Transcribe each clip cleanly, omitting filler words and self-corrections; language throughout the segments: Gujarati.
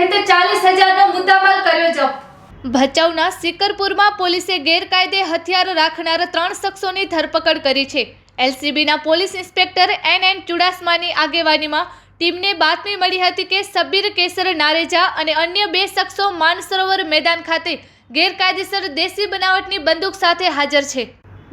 સહિત 40,000નો મુદ્દામાલ કર્યો જપ્ત। ભચાઉના સિકરપુરમાં પોલીસે ગેરકાયદે હથિયાર રાખનાર 3 શખ્સોની ધરપકડ કરી છે। એલસીબીના પોલીસ ઇન્સ્પેક્ટર એન ચુડાસમાની આગેવાનીમાં ટીમને બાતમી મળી હતી કે સબ્બીર કેસર નારેજા અને અન્ય 2 શખ્સો માનસરોવર મેદાન ખાતે ગેરકાયદેસર દેશી બનાવટની બંદૂક સાથે હાજર છે।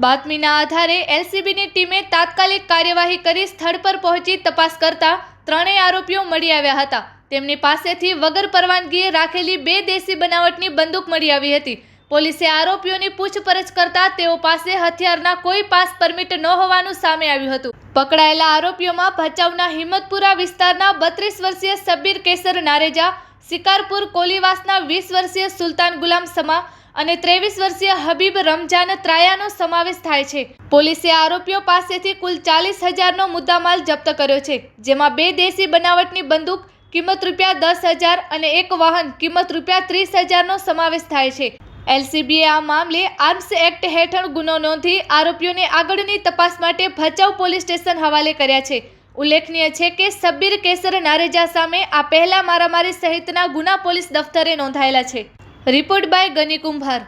બાતમીના આધારે એલસીબીની ટીમે તાત્કાલિક કાર્યવાહી કરી સ્થળ પર પહોંચી તપાસ કરતા ત્રણેય આરોપીઓ મળી આવ્યા હતા। તેમની પાસેથી વગર પરવાનગીએ રાખેલી 2 દેશી બનાવટની બંદૂક મળી આવી હતી। પોલીસે આરોપીઓની પૂછપરછ કરતા તેઓ પાસે હથિયારના કોઈ પાસ પરમિટ ન હોવાનું સામે આવ્યું હતું। પકડાયેલા આરોપીઓમાં ભચાઉના હિંમતપુરા વિસ્તારના 32 વર્ષીય સબ્બીર કેસર નારેજા, શિકારપુર કોલીવાસના 20 વર્ષીય સુલતાન ગુલામ સમા અને 23 વર્ષીય હબીબ રમજાન ત્રાયાનો સમાવેશ થાય છે। પોલીસે આરોપીઓ પાસેથી કુલ 40,000નો મુદ્દામાલ જપ્ત કર્યો છે, જેમાં 2 દેશી બનાવટની બંદૂક કિંમત ₹10,000 અને એક વાહન કિંમત ₹30,000નો સમાવેશ થાય છે। એલસીબીએ આ મામલે આર્મ્સ એક્ટ હેઠળ ગુનો નોંધી આરોપીઓને આગળની તપાસ માટે ભચાઉ પોલીસ સ્ટેશન હવાલે કર્યા છે। ઉલ્લેખનીય છે કે સબ્બીર કેસર નારેજા સામે આ પહેલા મારામારી સહિતના ગુના પોલીસ દફતરે નોંધાયેલા છે। રિપોર્ટ બાય ગની કુંભાર।